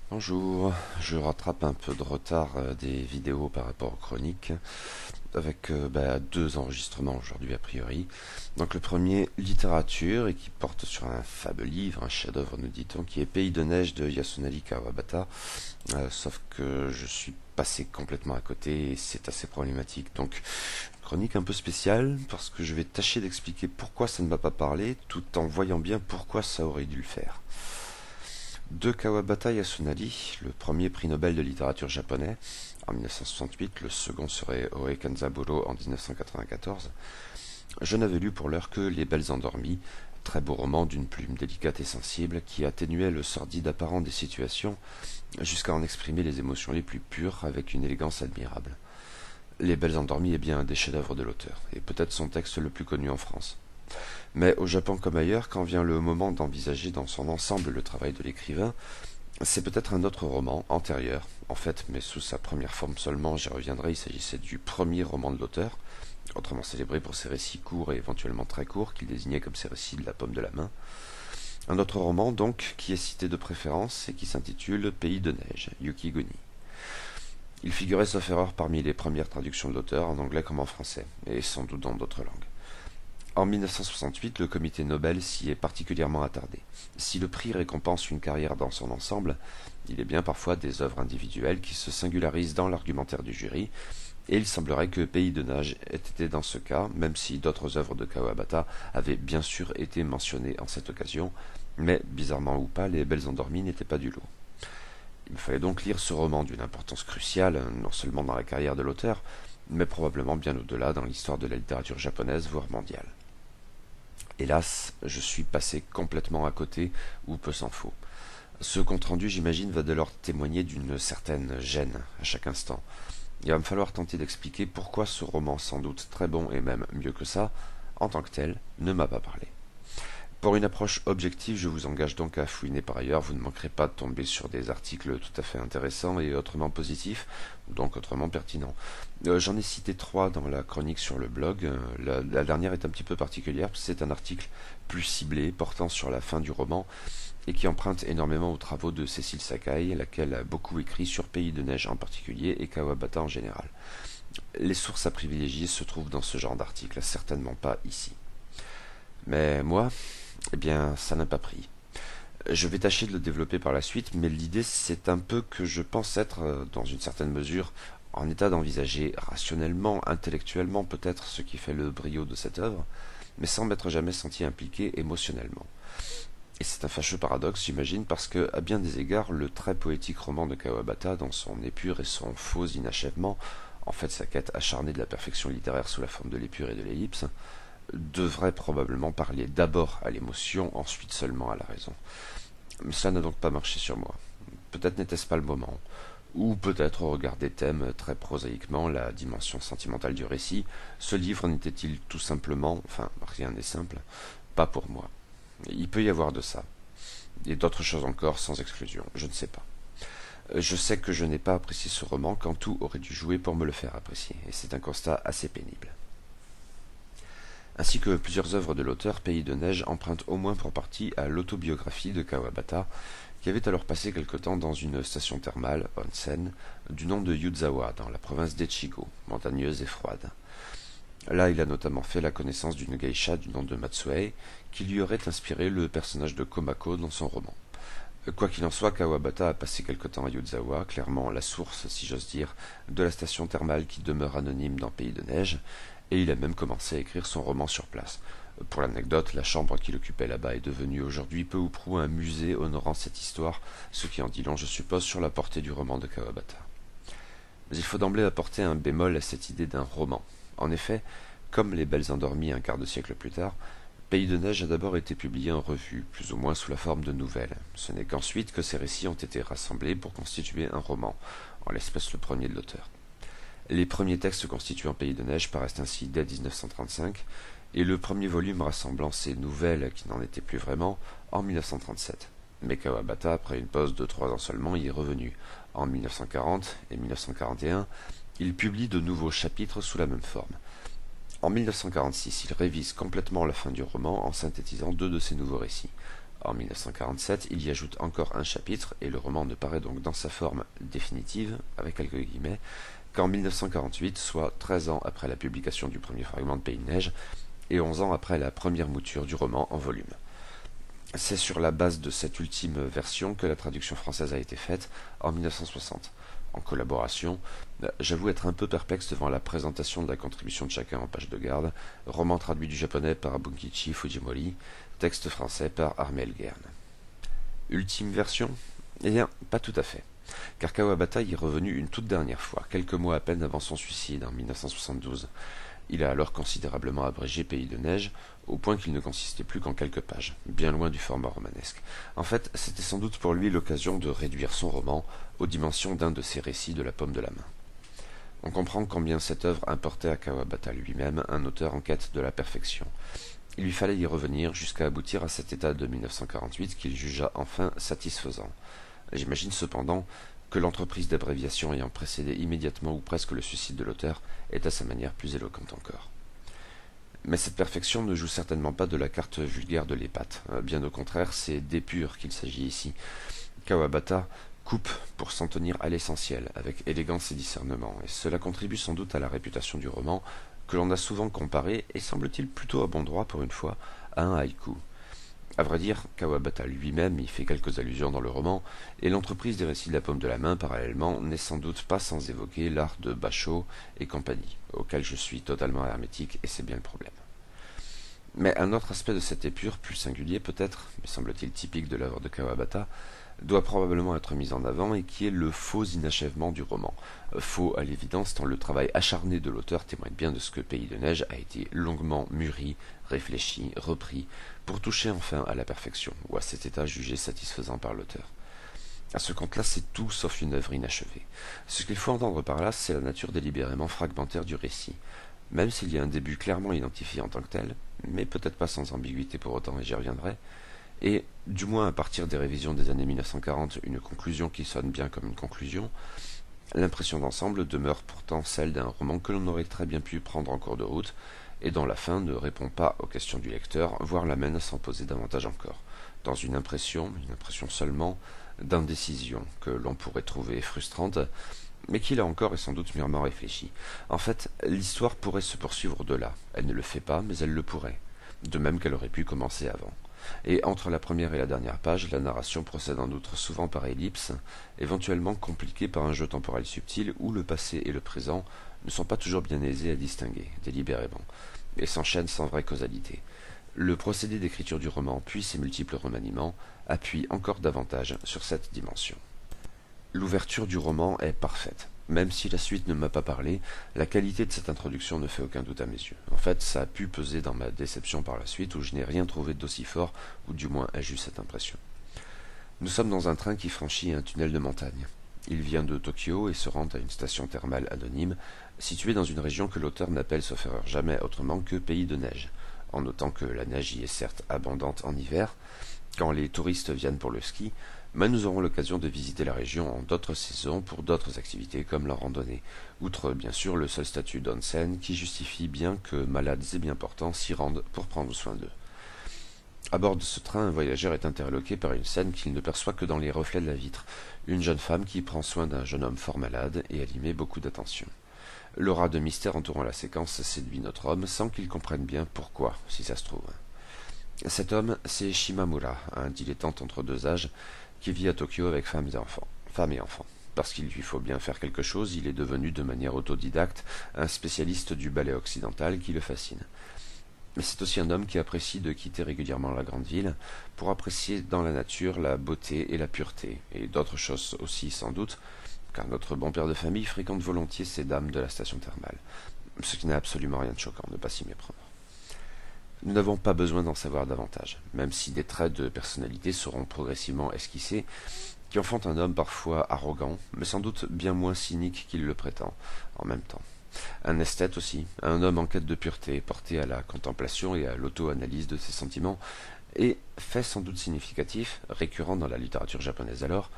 Bonjour, je rattrape un peu de retard des vidéos par rapport aux chroniques, avec deux enregistrements aujourd'hui a priori. Donc le premier, littérature, et qui porte sur un fabuleux livre, un chef-d'œuvre nous dit-on, qui est Pays de neige de Yasunari Kawabata, sauf que je suis passé complètement à côté et c'est assez problématique. Donc chronique un peu spéciale, parce que je vais tâcher d'expliquer pourquoi ça ne m'a pas parlé, tout en voyant bien pourquoi ça aurait dû le faire. De Kawabata Yasunari, le premier prix Nobel de littérature japonais en 1968, le second serait Oe Kanzaburo en 1994, je n'avais lu pour l'heure que Les Belles Endormies, très beau roman d'une plume délicate et sensible qui atténuait le sordide apparent des situations jusqu'à en exprimer les émotions les plus pures avec une élégance admirable. Les Belles Endormies est bien un des chefs-d'œuvre de l'auteur, et peut-être son texte le plus connu en France. Mais au Japon comme ailleurs, quand vient le moment d'envisager dans son ensemble le travail de l'écrivain, c'est peut-être un autre roman, antérieur, en fait, mais sous sa première forme seulement, j'y reviendrai, il s'agissait du premier roman de l'auteur, autrement célébré pour ses récits courts et éventuellement très courts, qu'il désignait comme ses récits de la paume de la main. Un autre roman, donc, qui est cité de préférence et qui s'intitule Pays de neige, Yukiguni. Il figurait sauf erreur parmi les premières traductions de l'auteur, en anglais comme en français, et sans doute dans d'autres langues. En 1968, le comité Nobel s'y est particulièrement attardé. Si le prix récompense une carrière dans son ensemble, il est bien parfois des œuvres individuelles qui se singularisent dans l'argumentaire du jury, et il semblerait que Pays de neige ait été dans ce cas, même si d'autres œuvres de Kawabata avaient bien sûr été mentionnées en cette occasion, mais bizarrement ou pas, Les Belles Endormies n'étaient pas du lot. Il me fallait donc lire ce roman d'une importance cruciale, non seulement dans la carrière de l'auteur, mais probablement bien au-delà dans l'histoire de la littérature japonaise, voire mondiale. Hélas, je suis passé complètement à côté, ou peu s'en faut. Ce compte-rendu, j'imagine, va dès lors témoigner d'une certaine gêne à chaque instant. Il va me falloir tenter d'expliquer pourquoi ce roman, sans doute très bon et même mieux que ça, en tant que tel, ne m'a pas parlé. Pour une approche objective, je vous engage donc à fouiner par ailleurs, vous ne manquerez pas de tomber sur des articles tout à fait intéressants et autrement positifs, donc autrement pertinents. J'en ai cité trois dans la chronique sur le blog. La dernière est un petit peu particulière, c'est un article plus ciblé, portant sur la fin du roman, et qui emprunte énormément aux travaux de Cécile Sakai, laquelle a beaucoup écrit sur Pays de neige en particulier et Kawabata en général. Les sources à privilégier se trouvent dans ce genre d'article, certainement pas ici. Mais moi, eh bien, ça n'a pas pris. Je vais tâcher de le développer par la suite, mais l'idée c'est un peu que je pense être, dans une certaine mesure, en état d'envisager rationnellement, intellectuellement peut-être ce qui fait le brio de cette œuvre, mais sans m'être jamais senti impliqué émotionnellement. Et c'est un fâcheux paradoxe, j'imagine, parce que, à bien des égards, le très poétique roman de Kawabata, dans son épure et son faux inachèvement, en fait sa quête acharnée de la perfection littéraire sous la forme de l'épure et de l'ellipse, devrait probablement parler d'abord à l'émotion, ensuite seulement à la raison. Mais cela n'a donc pas marché sur moi. Peut-être n'était-ce pas le moment. Ou peut-être, au regard des thèmes, très prosaïquement, la dimension sentimentale du récit, ce livre n'était-il tout simplement, enfin, rien n'est simple, pas pour moi. Il peut y avoir de ça. Et d'autres choses encore, sans exclusion, je ne sais pas. Je sais que je n'ai pas apprécié ce roman quand tout aurait dû jouer pour me le faire apprécier, et c'est un constat assez pénible. Ainsi que plusieurs œuvres de l'auteur, Pays de neige emprunte au moins pour partie à l'autobiographie de Kawabata, qui avait alors passé quelque temps dans une station thermale, onsen, du nom de Yuzawa, dans la province d'Echigo, montagneuse et froide. Là, il a notamment fait la connaissance d'une geisha du nom de Matsuei, qui lui aurait inspiré le personnage de Komako dans son roman. Quoi qu'il en soit, Kawabata a passé quelque temps à Yuzawa, clairement la source, si j'ose dire, de la station thermale qui demeure anonyme dans Pays de neige, et il a même commencé à écrire son roman sur place. Pour l'anecdote, la chambre qu'il occupait là-bas est devenue aujourd'hui peu ou prou un musée honorant cette histoire, ce qui en dit long, je suppose, sur la portée du roman de Kawabata. Mais il faut d'emblée apporter un bémol à cette idée d'un roman. En effet, comme Les Belles Endormies un quart de siècle plus tard, Pays de neige a d'abord été publié en revue, plus ou moins sous la forme de nouvelles. Ce n'est qu'ensuite que ces récits ont été rassemblés pour constituer un roman, en l'espèce le premier de l'auteur. Les premiers textes constituant Pays de neige paraissent ainsi dès 1935, et le premier volume rassemblant ces nouvelles qui n'en étaient plus vraiment en 1937. Mais Kawabata, après une pause de 3 ans seulement, y est revenu. En 1940 et 1941, il publie de nouveaux chapitres sous la même forme. En 1946, il révise complètement la fin du roman en synthétisant deux de ses nouveaux récits. En 1947, il y ajoute encore un chapitre, et le roman ne paraît donc dans sa forme définitive, avec quelques guillemets, qu'en 1948, soit 13 ans après la publication du premier fragment de Pays de Neige, et 11 ans après la première mouture du roman en volume. C'est sur la base de cette ultime version que la traduction française a été faite en 1960. En collaboration, j'avoue être un peu perplexe devant la présentation de la contribution de chacun en page de garde, roman traduit du japonais par Bunkichi Fujimori, texte français par Armé Elguerne. Ultime version? Eh bien, pas tout à fait, car Kawabata y est revenu une toute dernière fois, quelques mois à peine avant son suicide en 1972. Il a alors considérablement abrégé Pays de Neige, au point qu'il ne consistait plus qu'en quelques pages, bien loin du format romanesque. En fait, c'était sans doute pour lui l'occasion de réduire son roman aux dimensions d'un de ses récits de la paume de la main. On comprend combien cette œuvre importait à Kawabata lui-même un auteur en quête de la perfection. Il lui fallait y revenir jusqu'à aboutir à cet état de 1948 qu'il jugea enfin satisfaisant. J'imagine cependant que l'entreprise d'abréviation ayant précédé immédiatement ou presque le suicide de l'auteur est à sa manière plus éloquente encore. Mais cette perfection ne joue certainement pas de la carte vulgaire de l'épate. Bien au contraire, c'est d'épure qu'il s'agit ici. Kawabata coupe pour s'en tenir à l'essentiel, avec élégance et discernement, et cela contribue sans doute à la réputation du roman, que l'on a souvent comparé, et semble-t-il plutôt à bon droit pour une fois, à un haïku. À vrai dire, Kawabata lui-même y fait quelques allusions dans le roman, et l'entreprise des récits de la paume de la main, parallèlement, n'est sans doute pas sans évoquer l'art de Basho et compagnie, auquel je suis totalement hermétique, et c'est bien le problème. Mais un autre aspect de cette épure, plus singulier peut-être, mais semble-t-il typique de l'œuvre de Kawabata, doit probablement être mis en avant et qui est le faux inachèvement du roman. Faux à l'évidence tant le travail acharné de l'auteur témoigne bien de ce que Pays de Neige a été longuement mûri, réfléchi, repris, pour toucher enfin à la perfection, ou à cet état jugé satisfaisant par l'auteur. À ce compte-là, c'est tout sauf une œuvre inachevée. Ce qu'il faut entendre par là, c'est la nature délibérément fragmentaire du récit. Même s'il y a un début clairement identifié en tant que tel, mais peut-être pas sans ambiguïté pour autant, et j'y reviendrai, et, du moins à partir des révisions des années 1940, une conclusion qui sonne bien comme une conclusion, l'impression d'ensemble demeure pourtant celle d'un roman que l'on aurait très bien pu prendre en cours de route, et dont la fin ne répond pas aux questions du lecteur, voire l'amène à s'en poser davantage encore, dans une impression seulement, d'indécision que l'on pourrait trouver frustrante, mais qui là encore est sans doute mûrement réfléchie. En fait, l'histoire pourrait se poursuivre au-delà. Elle ne le fait pas, mais elle le pourrait. De même qu'elle aurait pu commencer avant. Et entre la première et la dernière page, la narration procède en outre souvent par ellipses, éventuellement compliquée par un jeu temporel subtil où le passé et le présent ne sont pas toujours bien aisés à distinguer, délibérément, et s'enchaînent sans vraie causalité. Le procédé d'écriture du roman, puis ses multiples remaniements, appuient encore davantage sur cette dimension. L'ouverture du roman est parfaite. Même si la suite ne m'a pas parlé, la qualité de cette introduction ne fait aucun doute à mes yeux. En fait, ça a pu peser dans ma déception par la suite, où je n'ai rien trouvé d'aussi fort, ou du moins ai-je eu cette impression. Nous sommes dans un train qui franchit un tunnel de montagne. Il vient de Tokyo et se rend à une station thermale anonyme, située dans une région que l'auteur n'appelle sauf erreur jamais autrement que Pays de Neige, en notant que la neige y est certes abondante en hiver, quand les touristes viennent pour le ski, mais nous aurons l'occasion de visiter la région en d'autres saisons pour d'autres activités comme la randonnée, outre bien sûr le seul statut d'onsen qui justifie bien que malades et bien portants s'y rendent pour prendre soin d'eux. À bord de ce train, un voyageur est interloqué par une scène qu'il ne perçoit que dans les reflets de la vitre, une jeune femme qui prend soin d'un jeune homme fort malade et elle y met beaucoup d'attention. L'aura de mystère entourant la séquence séduit notre homme sans qu'il comprenne bien pourquoi, si ça se trouve. Cet homme, c'est Shimamura, un dilettante entre deux âges, qui vit à Tokyo avec femmes et enfants. Parce qu'il lui faut bien faire quelque chose, il est devenu de manière autodidacte un spécialiste du ballet occidental qui le fascine. Mais c'est aussi un homme qui apprécie de quitter régulièrement la grande ville pour apprécier dans la nature la beauté et la pureté, et d'autres choses aussi sans doute, car notre bon père de famille fréquente volontiers ces dames de la station thermale, ce qui n'a absolument rien de choquant de ne pas s'y méprendre. Nous n'avons pas besoin d'en savoir davantage, même si des traits de personnalité seront progressivement esquissés, qui en font un homme parfois arrogant, mais sans doute bien moins cynique qu'il le prétend, en même temps. Un esthète aussi, un homme en quête de pureté, porté à la contemplation et à l'auto-analyse de ses sentiments, et, fait sans doute significatif, récurrent dans la littérature japonaise alors,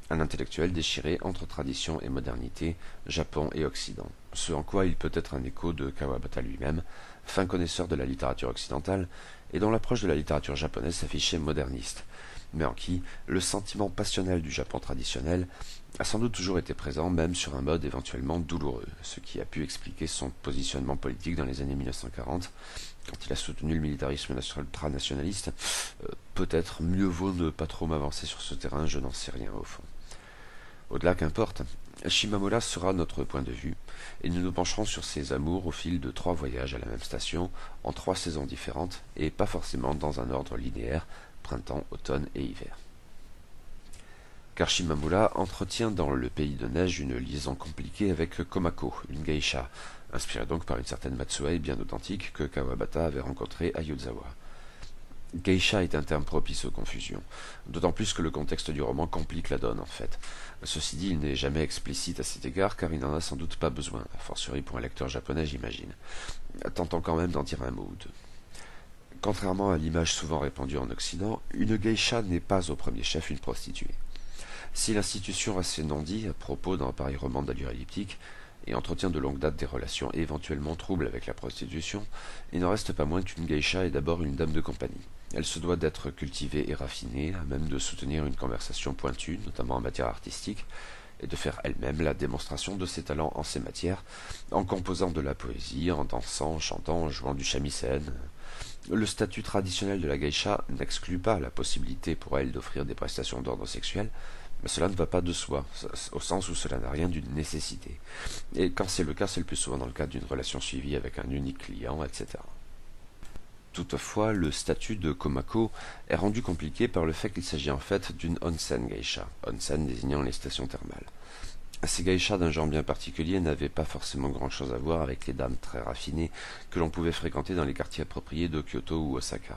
un intellectuel déchiré entre tradition et modernité, Japon et Occident, ce en quoi il peut être un écho de Kawabata lui-même, fin connaisseur de la littérature occidentale, et dont l'approche de la littérature japonaise s'affichait moderniste, mais en qui le sentiment passionnel du Japon traditionnel a sans doute toujours été présent, même sur un mode éventuellement douloureux, ce qui a pu expliquer son positionnement politique dans les années 1940, quand il a soutenu le militarisme ultranationaliste. Peut-être mieux vaut ne pas trop m'avancer sur ce terrain, je n'en sais rien au fond. Au-delà qu'importe, Shimamura sera notre point de vue, et nous nous pencherons sur ses amours au fil de 3 voyages à la même station, en 3 saisons différentes, et pas forcément dans un ordre linéaire, printemps, automne et hiver. Car Shimamura entretient dans le pays de neige une liaison compliquée avec Komako, une geisha, inspirée donc par une certaine Matsuei bien authentique que Kawabata avait rencontrée à Yuzawa. Geisha est un terme propice aux confusions, d'autant plus que le contexte du roman complique la donne en fait. Ceci dit, il n'est jamais explicite à cet égard car il n'en a sans doute pas besoin, a fortiori pour un lecteur japonais j'imagine. Tentons quand même d'en dire un mot ou deux. Contrairement à l'image souvent répandue en Occident, une geisha n'est pas au premier chef une prostituée. Si l'institution a ses non-dits à propos d'un pareil roman d'allure elliptique, et entretient de longue date des relations éventuellement troubles avec la prostitution, il n'en reste pas moins qu'une geisha est d'abord une dame de compagnie. Elle se doit d'être cultivée et raffinée, à même de soutenir une conversation pointue, notamment en matière artistique, et de faire elle-même la démonstration de ses talents en ces matières, en composant de la poésie, en dansant, en chantant, en jouant du shamisen. Le statut traditionnel de la geisha n'exclut pas la possibilité pour elle d'offrir des prestations d'ordre sexuel, mais cela ne va pas de soi, au sens où cela n'a rien d'une nécessité. Et quand c'est le cas, c'est le plus souvent dans le cadre d'une relation suivie avec un unique client, etc. Toutefois, le statut de Komako est rendu compliqué par le fait qu'il s'agit en fait d'une onsen geisha, onsen désignant les stations thermales. Ces geishas d'un genre bien particulier n'avaient pas forcément grand-chose à voir avec les dames très raffinées que l'on pouvait fréquenter dans les quartiers appropriés de Kyoto ou Osaka.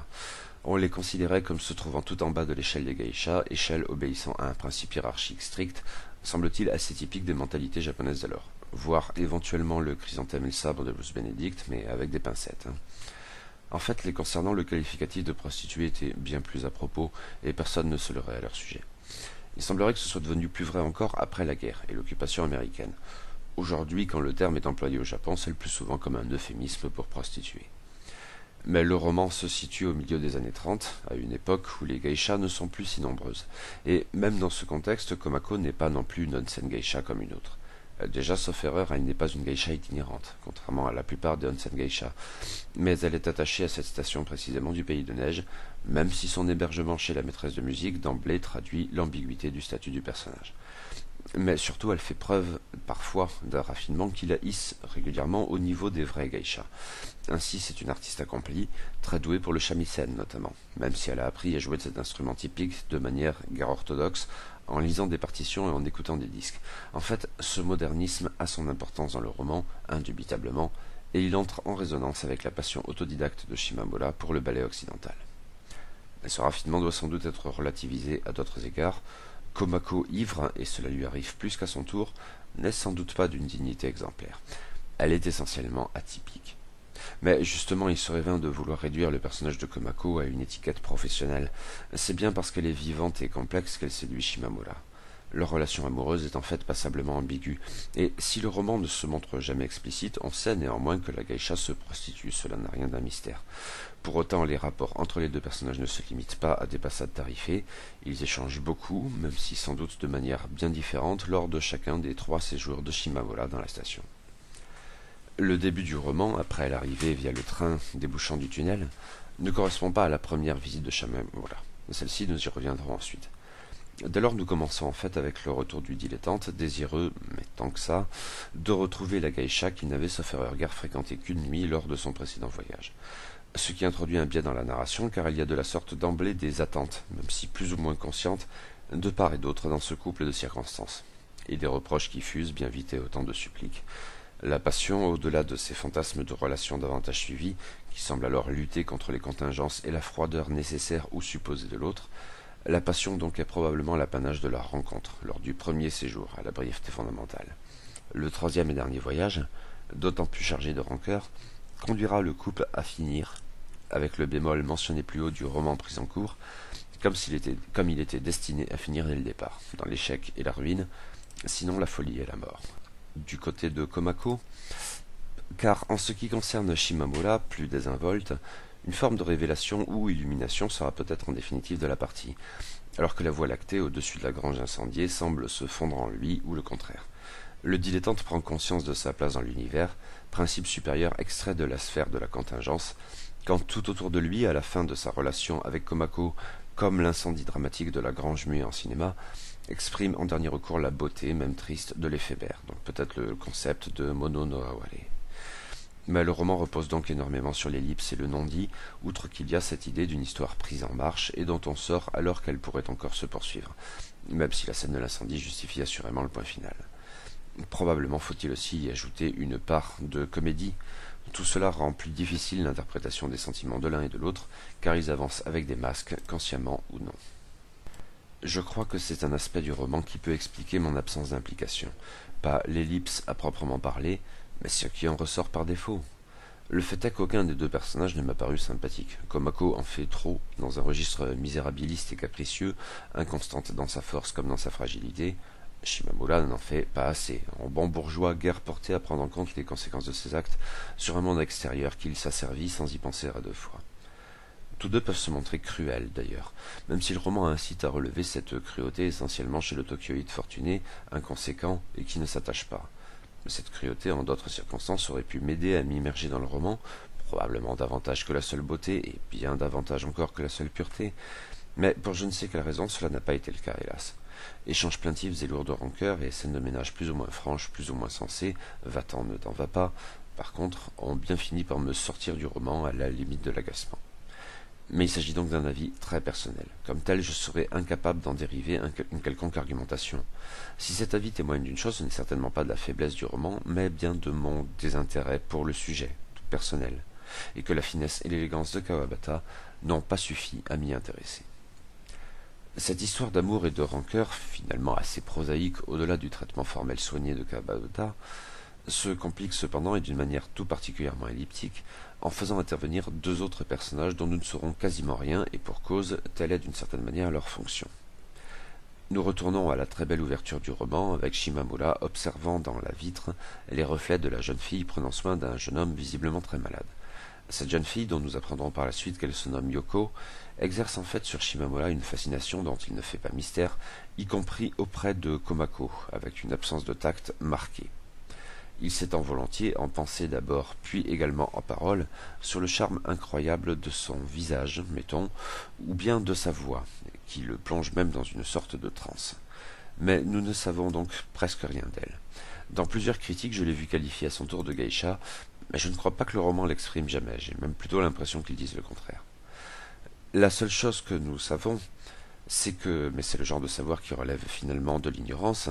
On les considérait comme se trouvant tout en bas de l'échelle des geishas, échelle obéissant à un principe hiérarchique strict, semble-t-il assez typique des mentalités japonaises d'alors. Voire éventuellement le chrysanthème et le sabre de Bruce Benedict, mais avec des pincettes. En fait, les concernant, le qualificatif de prostituée était bien plus à propos, et personne ne se leurrait à leur sujet. Il semblerait que ce soit devenu plus vrai encore après la guerre et l'occupation américaine. Aujourd'hui, quand le terme est employé au Japon, c'est le plus souvent comme un euphémisme pour prostituée. Mais le roman se situe au milieu des années 30, à une époque où les geishas ne sont plus si nombreuses. Et même dans ce contexte, Komako n'est pas non plus une onsen geisha comme une autre. Déjà, sauf erreur, elle n'est pas une geisha itinérante, contrairement à la plupart des onsen geisha. Mais elle est attachée à cette station précisément du pays de neige, même si son hébergement chez la maîtresse de musique d'emblée traduit l'ambiguïté du statut du personnage. Mais surtout, elle fait preuve, parfois, d'un raffinement qui la hisse régulièrement au niveau des vrais geishas. Ainsi, c'est une artiste accomplie, très douée pour le shamisen notamment, même si elle a appris à jouer de cet instrument typique de manière guère orthodoxe, en lisant des partitions et en écoutant des disques. En fait, ce modernisme a son importance dans le roman, indubitablement, et il entre en résonance avec la passion autodidacte de Shimamura pour le ballet occidental. Mais ce raffinement doit sans doute être relativisé à d'autres égards. Komako ivre, et cela lui arrive plus qu'à son tour, n'est sans doute pas d'une dignité exemplaire. Elle est essentiellement atypique. Mais justement, il serait vain de vouloir réduire le personnage de Komako à une étiquette professionnelle. C'est bien parce qu'elle est vivante et complexe qu'elle séduit Shimamura. Leur relation amoureuse est en fait passablement ambiguë, et si le roman ne se montre jamais explicite, on sait néanmoins que la geisha se prostitue, cela n'a rien d'un mystère. Pour autant, les rapports entre les deux personnages ne se limitent pas à des passades tarifées, ils échangent beaucoup, même si sans doute de manière bien différente, lors de chacun des 3 séjours de Shimamura dans la station. Le début du roman, après l'arrivée via le train débouchant du tunnel, ne correspond pas à la première visite de Shimamura. Celle-ci, nous y reviendrons ensuite. Dès lors, nous commençons en fait avec le retour du dilettante, désireux, mais tant que ça, de retrouver la geisha qu'il n'avait sauf erreur guère fréquentée qu'une nuit lors de son précédent voyage. Ce qui introduit un biais dans la narration, car il y a de la sorte d'emblée des attentes, même si plus ou moins conscientes, de part et d'autre dans ce couple de circonstances, et des reproches qui fusent bien vite et autant de suppliques. La passion, au-delà de ces fantasmes de relations davantage suivies, qui semblent alors lutter contre les contingences et la froideur nécessaire ou supposée de l'autre, la passion donc est probablement l'apanage de leur rencontre, lors du premier séjour à la brièveté fondamentale. Le 3e et dernier voyage, d'autant plus chargé de rancœur, conduira le couple à finir, avec le bémol mentionné plus haut du roman pris en cours, comme il était destiné à finir dès le départ, dans l'échec et la ruine, sinon la folie et la mort. Du côté de Komako, car en ce qui concerne Shimamura, plus désinvolte, Une forme de révélation ou illumination sera peut-être en définitive de la partie, alors que la voie lactée au-dessus de la grange incendiée semble se fondre en lui, ou le contraire. Le dilettante prend conscience de sa place dans l'univers, principe supérieur extrait de la sphère de la contingence, quand tout autour de lui, à la fin de sa relation avec Komako, comme l'incendie dramatique de la grange muée en cinéma, exprime en dernier recours la beauté, même triste, de l'éphémère, donc peut-être le concept de Mono no Aware. Mais le roman repose donc énormément sur l'ellipse et le non-dit, outre qu'il y a cette idée d'une histoire prise en marche et dont on sort alors qu'elle pourrait encore se poursuivre, même si la scène de l'incendie justifie assurément le point final. Probablement faut-il aussi y ajouter une part de comédie. Tout cela rend plus difficile l'interprétation des sentiments de l'un et de l'autre, car ils avancent avec des masques, consciemment ou non. Je crois que c'est un aspect du roman qui peut expliquer mon absence d'implication. Pas l'ellipse à proprement parler, mais ce qui en ressort par défaut. Le fait est qu'aucun des deux personnages ne m'a paru sympathique. Komako en fait trop, dans un registre misérabiliste et capricieux, inconstante dans sa force comme dans sa fragilité. Shimamura n'en fait pas assez, en bon bourgeois guère porté à prendre en compte les conséquences de ses actes sur un monde extérieur qu'il s'asservit sans y penser à deux fois. Tous deux peuvent se montrer cruels, d'ailleurs, même si le roman incite à relever cette cruauté essentiellement chez le Tokyoïde fortuné, inconséquent et qui ne s'attache pas. Cette cruauté, en d'autres circonstances, aurait pu m'aider à m'immerger dans le roman, probablement davantage que la seule beauté, et bien davantage encore que la seule pureté, mais pour je ne sais quelle raison cela n'a pas été le cas, hélas. Échanges plaintifs et lourds de rancœur, et scènes de ménage plus ou moins franches, plus ou moins sensées, va-t'en, ne t'en va pas, par contre, ont bien fini par me sortir du roman à la limite de l'agacement. Mais il s'agit donc d'un avis très personnel. Comme tel, je serais incapable d'en dériver une quelconque argumentation. Si cet avis témoigne d'une chose, ce n'est certainement pas de la faiblesse du roman, mais bien de mon désintérêt pour le sujet, tout personnel, et que la finesse et l'élégance de Kawabata n'ont pas suffi à m'y intéresser. Cette histoire d'amour et de rancœur, finalement assez prosaïque au-delà du traitement formel soigné de Kawabata, se complique cependant et d'une manière tout particulièrement elliptique, en faisant intervenir deux autres personnages dont nous ne saurons quasiment rien, et pour cause, telle est d'une certaine manière leur fonction. Nous retournons à la très belle ouverture du roman, avec Shimamura observant dans la vitre les reflets de la jeune fille prenant soin d'un jeune homme visiblement très malade. Cette jeune fille, dont nous apprendrons par la suite qu'elle se nomme Yoko, exerce en fait sur Shimamura une fascination dont il ne fait pas mystère, y compris auprès de Komako, avec une absence de tact marquée. Il s'étend volontiers en pensée d'abord, puis également en parole, sur le charme incroyable de son visage, mettons, ou bien de sa voix, qui le plonge même dans une sorte de transe. Mais nous ne savons donc presque rien d'elle. Dans plusieurs critiques, je l'ai vu qualifier à son tour de geisha, mais je ne crois pas que le roman l'exprime jamais, j'ai même plutôt l'impression qu'ils disent le contraire. La seule chose que nous savons, c'est que, mais c'est le genre de savoir qui relève finalement de l'ignorance,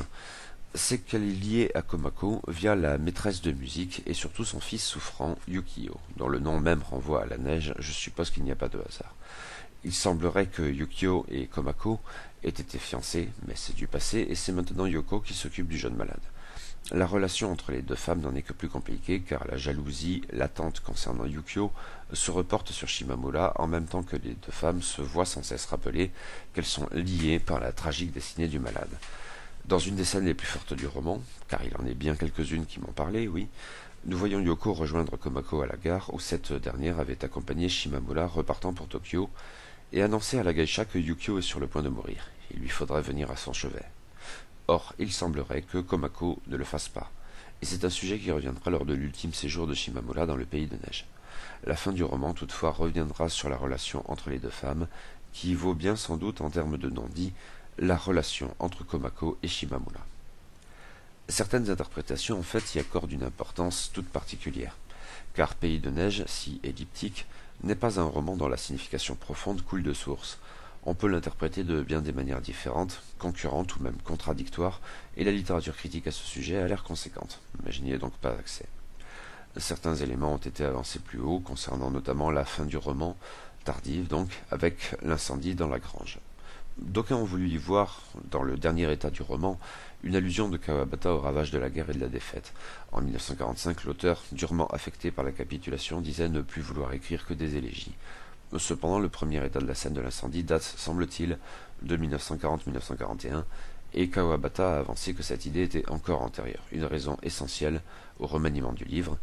c'est qu'elle est liée à Komako via la maîtresse de musique et surtout son fils souffrant, Yukio, dont le nom même renvoie à la neige, je suppose qu'il n'y a pas de hasard. Il semblerait que Yukio et Komako aient été fiancés, mais c'est du passé et c'est maintenant Yoko qui s'occupe du jeune malade. La relation entre les deux femmes n'en est que plus compliquée car la jalousie latente concernant Yukio se reporte sur Shimamura en même temps que les deux femmes se voient sans cesse rappeler qu'elles sont liées par la tragique destinée du malade. Dans une des scènes les plus fortes du roman, car il en est bien quelques-unes qui m'ont parlé, oui, nous voyons Yoko rejoindre Komako à la gare où cette dernière avait accompagné Shimamura repartant pour Tokyo et annoncer à la geisha que Yukio est sur le point de mourir. Il lui faudrait venir à son chevet. Or, il semblerait que Komako ne le fasse pas, et c'est un sujet qui reviendra lors de l'ultime séjour de Shimamura dans le pays de neige. La fin du roman, toutefois, reviendra sur la relation entre les deux femmes, qui vaut bien sans doute en termes de non-dit la relation entre Komako et Shimamura. Certaines interprétations en fait y accordent une importance toute particulière, car Pays de neige, si elliptique, n'est pas un roman dont la signification profonde coule de source. On peut l'interpréter de bien des manières différentes, concurrentes ou même contradictoires, et la littérature critique à ce sujet a l'air conséquente, mais je n'y ai donc pas accès. Certains éléments ont été avancés plus haut, concernant notamment la fin du roman, tardive donc, avec l'incendie dans la grange. D'aucuns ont voulu y voir, dans le dernier état du roman, une allusion de Kawabata au ravage de la guerre et de la défaite. En 1945, l'auteur, durement affecté par la capitulation, disait ne plus vouloir écrire que des élégies. Cependant, le premier état de la scène de l'incendie date, semble-t-il, de 1940-1941, et Kawabata a avancé que cette idée était encore antérieure, une raison essentielle au remaniement du livre,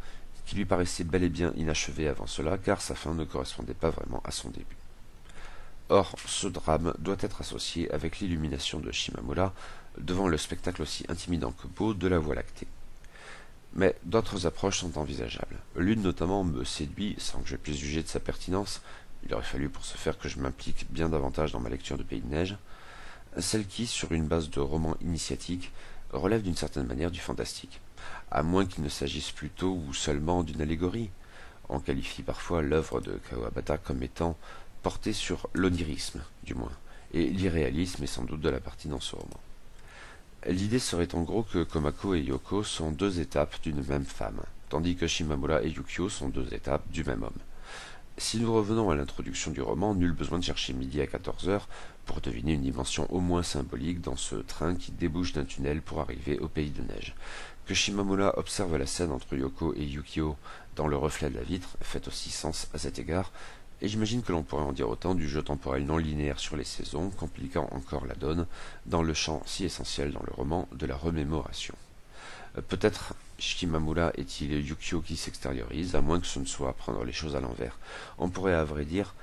qui lui paraissait bel et bien inachevé avant cela, car sa fin ne correspondait pas vraiment à son début. Or, ce drame doit être associé avec l'illumination de Shimamura devant le spectacle aussi intimidant que beau de la Voie lactée. Mais d'autres approches sont envisageables. L'une notamment me séduit sans que je puisse juger de sa pertinence, il aurait fallu pour ce faire que je m'implique bien davantage dans ma lecture de Pays de Neige, celle qui, sur une base de roman initiatique, relève d'une certaine manière du fantastique, à moins qu'il ne s'agisse plutôt ou seulement d'une allégorie. On qualifie parfois l'œuvre de Kawabata comme étant portée sur l'onirisme, du moins, et l'irréalisme est sans doute de la partie dans ce roman. L'idée serait en gros que Komako et Yoko sont deux étapes d'une même femme, tandis que Shimamura et Yukio sont deux étapes du même homme. Si nous revenons à l'introduction du roman, nul besoin de chercher midi à 14 heures pour deviner une dimension au moins symbolique dans ce train qui débouche d'un tunnel pour arriver au pays de neige. Que Shimamura observe la scène entre Yoko et Yukio dans le reflet de la vitre fait aussi sens à cet égard, et j'imagine que l'on pourrait en dire autant du jeu temporel non linéaire sur les saisons, compliquant encore la donne dans le champ si essentiel dans le roman de la remémoration. Peut-être Shimamura est-il Yukio qui s'extériorise, à moins que ce ne soit prendre les choses à l'envers. On pourrait à vrai dire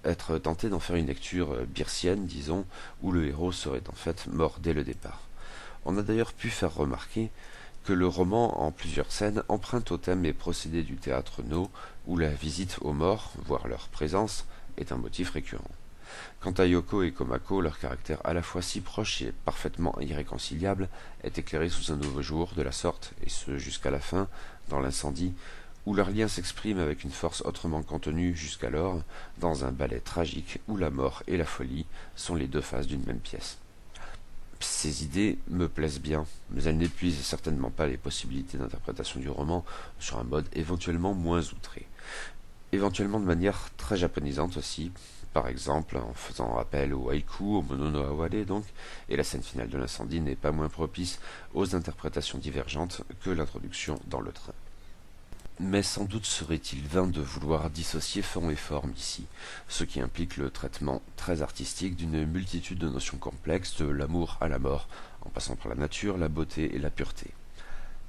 être tenté d'en faire une lecture birsienne, disons, où le héros serait en fait mort dès le départ. On a d'ailleurs pu faire remarquer que le roman, en plusieurs scènes, emprunte au thème et procédés du théâtre No, où la visite aux morts, voire leur présence, est un motif récurrent. Quant à Yoko et Komako, leur caractère à la fois si proche et parfaitement irréconciliable est éclairé sous un nouveau jour, de la sorte, et ce jusqu'à la fin, dans l'incendie, où leur lien s'exprime avec une force autrement contenue jusqu'alors, dans un ballet tragique où la mort et la folie sont les deux faces d'une même pièce. Ces idées me plaisent bien, mais elles n'épuisent certainement pas les possibilités d'interprétation du roman sur un mode éventuellement moins outré. Éventuellement de manière très japonisante aussi, par exemple en faisant appel au haïku, au mono no aware donc, et la scène finale de l'incendie n'est pas moins propice aux interprétations divergentes que l'introduction dans le train. Mais sans doute serait-il vain de vouloir dissocier fond et forme ici, ce qui implique le traitement très artistique d'une multitude de notions complexes, de l'amour à la mort, en passant par la nature, la beauté et la pureté.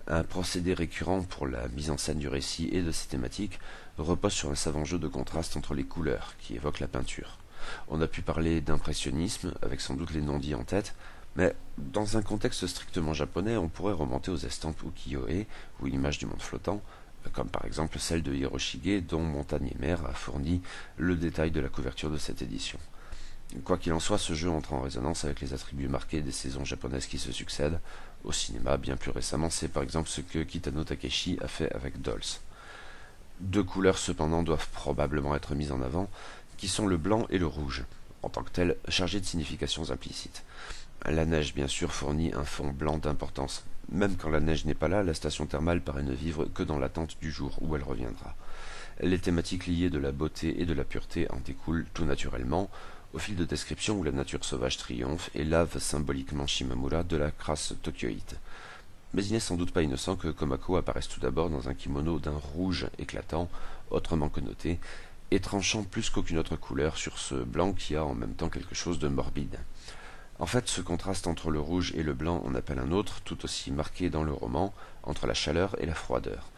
Un procédé récurrent pour la mise en scène du récit et de ses thématiques repose sur un savant jeu de contraste entre les couleurs, qui évoquent la peinture. On a pu parler d'impressionnisme, avec sans doute les non-dits en tête, mais dans un contexte strictement japonais, on pourrait remonter aux estampes ukiyo-e, ou images du monde flottant, comme par exemple celle de Hiroshige, dont Montagne et Mer a fourni le détail de la couverture de cette édition. Quoi qu'il en soit, ce jeu entre en résonance avec les attributs marqués des saisons japonaises qui se succèdent. Au cinéma, bien plus récemment, c'est par exemple ce que Kitano Takeshi a fait avec Dolls. Deux couleurs cependant doivent probablement être mises en avant, qui sont le blanc et le rouge, en tant que telles chargées de significations implicites. La neige, bien sûr, fournit un fond blanc d'importance. Même quand la neige n'est pas là, la station thermale paraît ne vivre que dans l'attente du jour où elle reviendra. Les thématiques liées de la beauté et de la pureté en découlent tout naturellement, au fil de descriptions où la nature sauvage triomphe et lave symboliquement Shimamura de la crasse tokyoïte. Mais il n'est sans doute pas innocent que Komako apparaisse tout d'abord dans un kimono d'un rouge éclatant, autrement connoté, et tranchant plus qu'aucune autre couleur sur ce blanc qui a en même temps quelque chose de morbide. En fait, ce contraste entre le rouge et le blanc en appelle un autre, tout aussi marqué dans le roman, entre la chaleur et la froideur.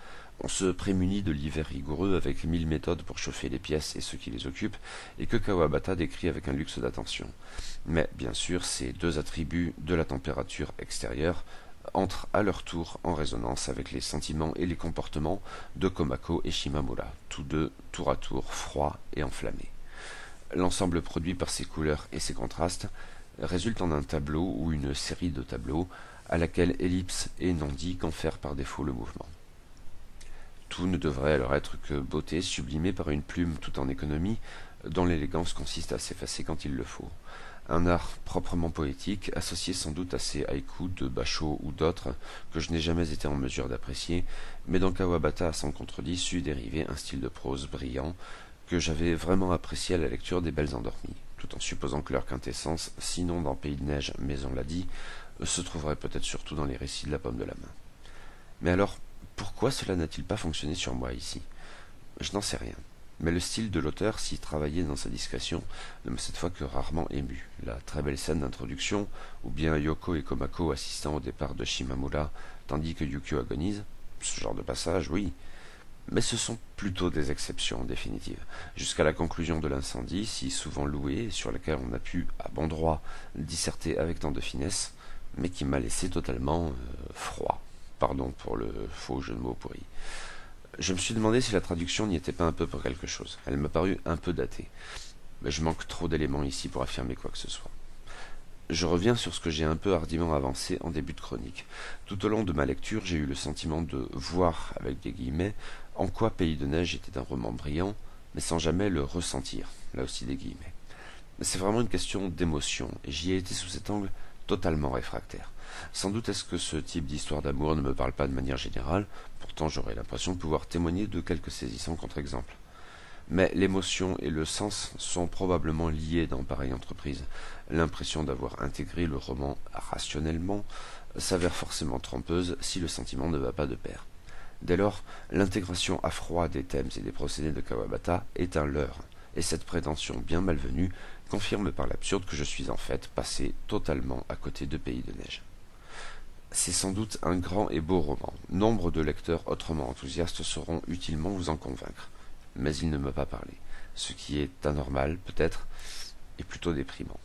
On se prémunit de l'hiver rigoureux avec 1000 méthodes pour chauffer les pièces et ceux qui les occupent, et que Kawabata décrit avec un luxe d'attention. Mais bien sûr, ces deux attributs de la température extérieure entrent à leur tour en résonance avec les sentiments et les comportements de Komako et Shimamura, tous deux tour à tour froids et enflammés. L'ensemble produit par ces couleurs et ces contrastes résulte en un tableau ou une série de tableaux à laquelle ellipse et non-dit confèrent par défaut le mouvement. Tout ne devrait alors être que beauté sublimée par une plume tout en économie, dont l'élégance consiste à s'effacer quand il le faut. Un art proprement poétique, associé sans doute à ces haïkus de Basho ou d'autres, que je n'ai jamais été en mesure d'apprécier, mais dont Kawabata a sans contredit su dériver un style de prose brillant, que j'avais vraiment apprécié à la lecture des Belles Endormies, tout en supposant que leur quintessence, sinon dans Pays de Neige, mais on l'a dit, se trouverait peut-être surtout dans les récits de la Pomme de la Main. Mais alors, pourquoi cela n'a-t-il pas fonctionné sur moi ici? Je n'en sais rien. Mais le style de l'auteur, si travaillé dans sa discrétion, ne m'a cette fois que rarement ému. La très belle scène d'introduction, ou bien Yoko et Komako assistant au départ de Shimamura, tandis que Yukio agonise, ce genre de passage, oui. Mais ce sont plutôt des exceptions en définitive, jusqu'à la conclusion de l'incendie, si souvent loué, et sur laquelle on a pu, à bon droit, disserter avec tant de finesse, mais qui m'a laissé totalement froid. Pardon pour le faux jeu de mots pourri. Je me suis demandé si la traduction n'y était pas un peu pour quelque chose. Elle m'a paru un peu datée. Mais je manque trop d'éléments ici pour affirmer quoi que ce soit. Je reviens sur ce que j'ai un peu hardiment avancé en début de chronique. Tout au long de ma lecture, j'ai eu le sentiment de voir, avec des guillemets, en quoi Pays de Neige était un roman brillant, mais sans jamais le ressentir, là aussi des guillemets. C'est vraiment une question d'émotion, et j'y ai été sous cet angle totalement réfractaire. Sans doute est-ce que ce type d'histoire d'amour ne me parle pas de manière générale, pourtant j'aurais l'impression de pouvoir témoigner de quelques saisissants contre-exemples. Mais l'émotion et le sens sont probablement liés dans pareille entreprise. L'impression d'avoir intégré le roman rationnellement s'avère forcément trompeuse si le sentiment ne va pas de pair. Dès lors, l'intégration à froid des thèmes et des procédés de Kawabata est un leurre, et cette prétention bien malvenue confirme par l'absurde que je suis en fait passé totalement à côté de Pays de Neige. C'est sans doute un grand et beau roman. Nombre de lecteurs autrement enthousiastes sauront utilement vous en convaincre. Mais il ne m'a pas parlé, ce qui est anormal peut-être, et plutôt déprimant.